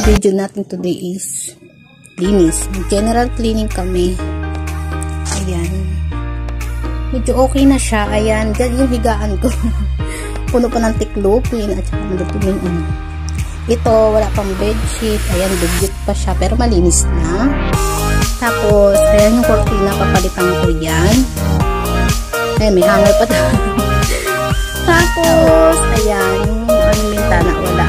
video natin today is linis. General cleaning kami. Ayan. Medyo okay na siya. Ayan. Diyan yung higaan ko. Puno pa ng tiklopin at saka malutulin. Ito, wala pang bedsheet. Ayan, dugyot pa siya. Pero malinis na. Tapos, ayan yung cortina. Papalitan ko yan. Ayan, may hanger pa daw. Tapos, ayan, yung bintana, wala.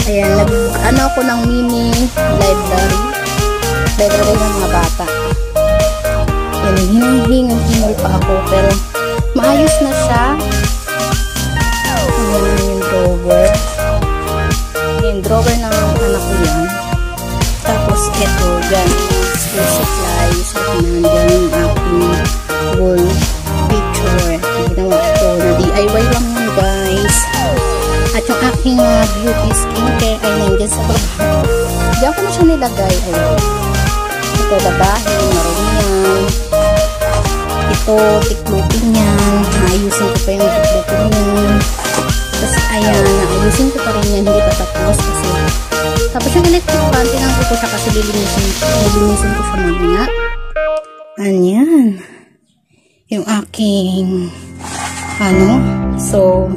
Ayan, nag-ano ako ng mini library. Library ng mga bata. Ayan, hinihingal pa ako. Pero, maayos na siya. Ayan, yung drawer. Yung drawer ng anak ko yan. Tapos, eto, dyan. School supplies. At nandyan yung aking wall picture. Ginawa ko na DIY lang yun, guys. At yung aking beauty skincare ay nandiyan sa baba. Diyan ko na siya nilagay. Ito, labahin, marunyan. Ito, tiklopin yan. Ayusin ko pa yung tiklopin yan. Tapos, ayan, ayusin ko pa rin yan. Hindi pa tapos kasi. Tapos yung electric fan, tinangko ko siya kasi lilinisin ko siya mamaya. Ayan. Yung aking so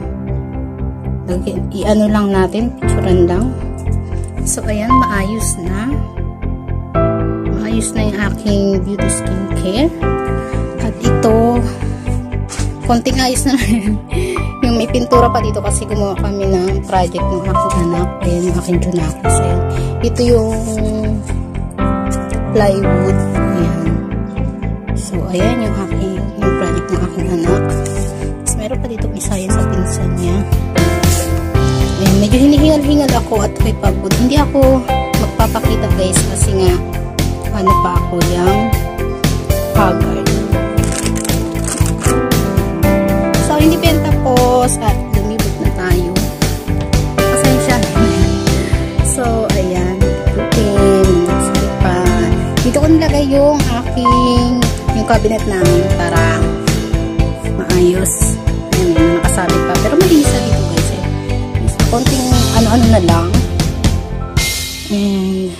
i-ano lang natin, picturean lang. So ayan, maayos na yung aking beauty skincare. At ito, konting ayos na yung may pintura pa dito kasi gumawa kami ng project ng aking anak. Ayan yung aking junakis. Ito yung plywood. Ayan. So ayan yung project ng aking anak. Tapos meron pa dito isa yan sa pinsan niya. Ayan, medyo hinihingal-hingal ako at may pagod. Hindi ako magpapakita, guys, kasi nga ano pa ako yung haggard. So hindi pa yan tapos at lumibot na tayo. Pasensya. So ayan, lupin, salipan. Dito ko nilagay yung cabinet namin para maayos. Ayan, nakasabit pa. Pero malinis na dito, guys. Konting ano-ano na lang. And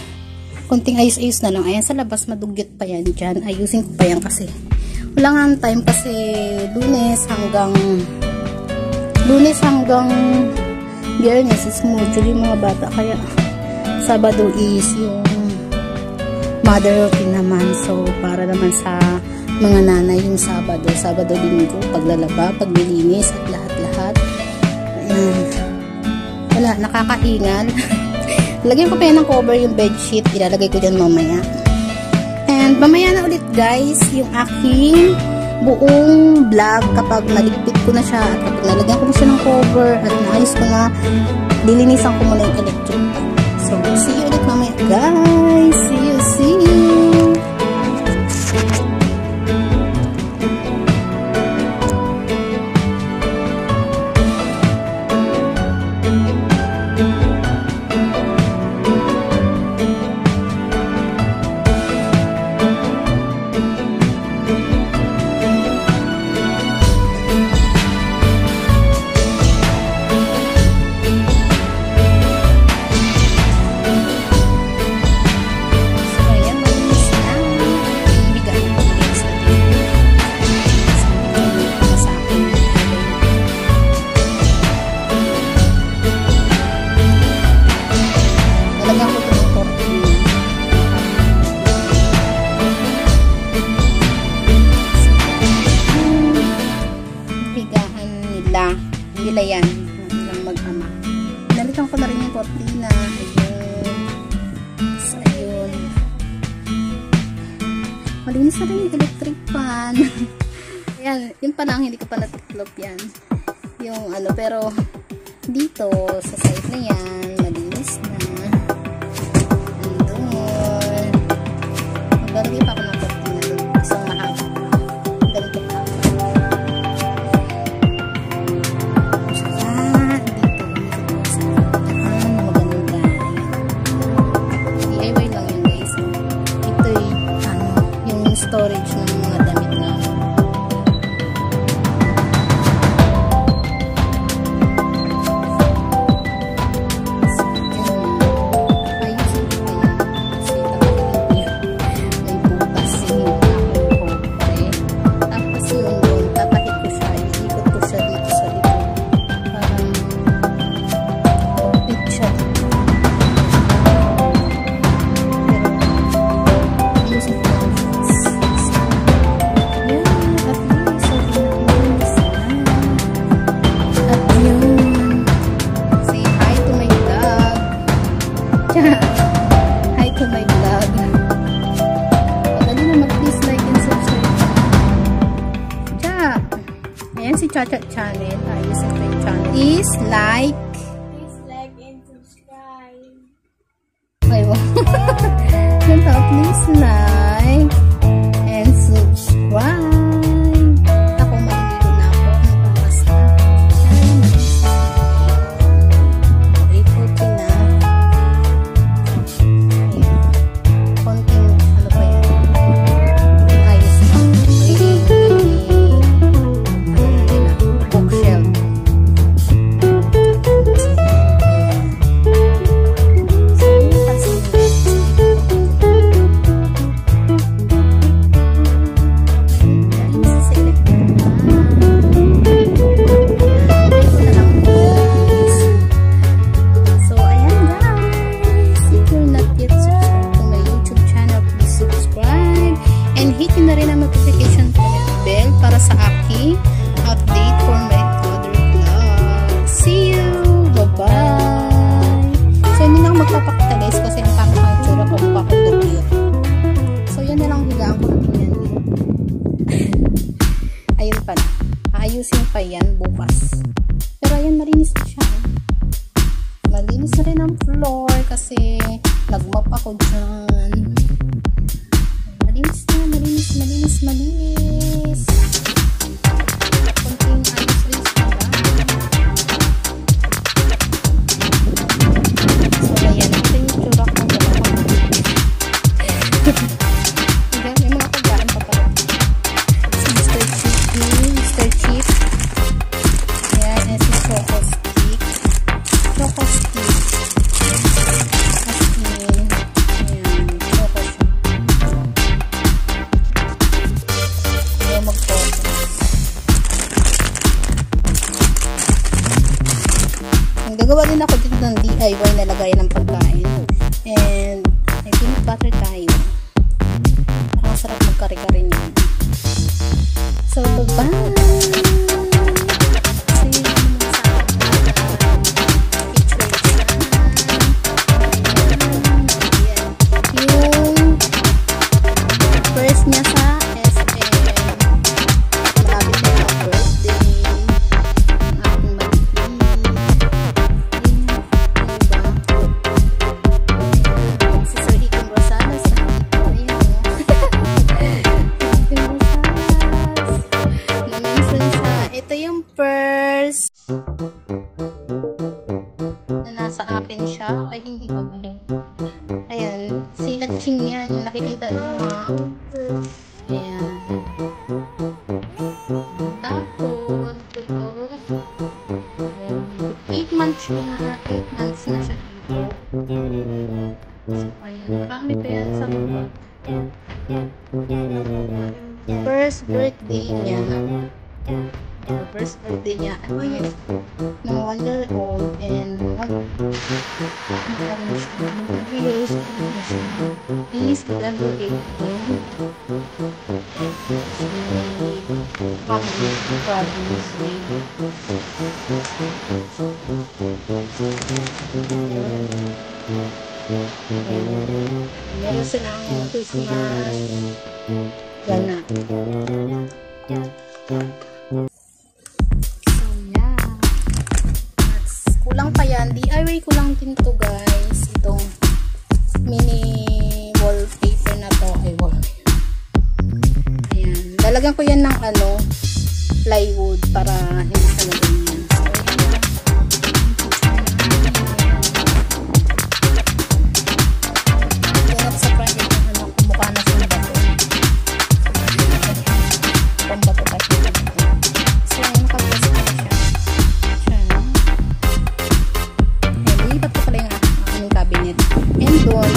konting ayos-ayos na lang. Ayan, sa labas madugyot pa yan dyan. Ayusin ko pa yan kasi wala nga time kasi Lunes hanggang Biyernes is module yung mga bata. Kaya Sabado is yung mother routine naman. So, para naman sa mga nanay yung Sabado, Linggo, paglalaba, paglilinis at lahat-lahat. Ayan. Wala, nakakaingal. Lagyan ko pa yan ng cover yung bedsheet. Ilalagay ko dyan mamaya. And mamaya na ulit, guys, yung aking buong vlog kapag naligpit ko na siya at kapag nalagyan ko na siya ng cover at naayos ko na, dilinisan ko muna yung electric. So, see you ulit mamaya, guys. See you. Nila yan ng mag-ama. Nalitan ko na rin yung cortina. Ayun. So, ayun. Malinis na rin yung electric fan. Ayan, yun pa lang, hindi ko pa natiklop yan. Yung ano, pero dito, sa side na yan, malinis na. Andun. Maglalagay pa ako ng cortina. Isang mahaba. Ganito pa. Storage ng mga damit na sa aking channel is like and subscribe. Ay, wow. Please like and subscribe. Ako, maliligo na ako. Makas na. Ay, okay na. Konting, ano pa yan? Ayos na. Bookshelf. Hit na rin ang notification bell para sa aking update for my other vlogs. See you! Bye-bye! So, hindi na ako magpapakita guys kasi ang pangit ang tsura ko magpapakita. So, yan na lang higaan ko natin yan. Ayun pa na. Aayusin pa yan bukas. Pero ayan, malinis na siya. Malinis na rin ang floor kasi nagmap ako dyan. Malinis na, malinis. Konting ayos-ayos na ba? So, ayan. Ito yung tsura ko. May mga pagdaan pa pala. Si Mr. Chip. Ayan. And si Choco Stick. Gagawa din ako dito ng DIY na lagayan ng pagkain. And, may peanut butter tayo. Nakasarap magkari-kari niyan. So, bye-bye! See you sa yung first niya sa SM. Malapit na yung birthday. Purse na nasa akin siya. Ay, hindi ko galing. Ayan. Si Kaching yan. Nakikita nyo. Ayan. Tapos, ito. 8 months siya. 8 months na siya dito. So, ayan. Marami pa yan sa mga. First birthday niya. The first birthday niya, ano yun? Mga 1 year old and please celebrate meron silang Christmas gana. Kulang pa yan. DIY ko lang din to guys. Itong mini wallpaper na to. Ay, wallpaper. Ayan. Lalagyan ko yan ng plywood para hindi siya na ganyan. Ganap sa project ng mukha na sa bato. Pambato kasi. So, nakapos ko na siya. Lipat ko pala yung aking cabinet. And doon,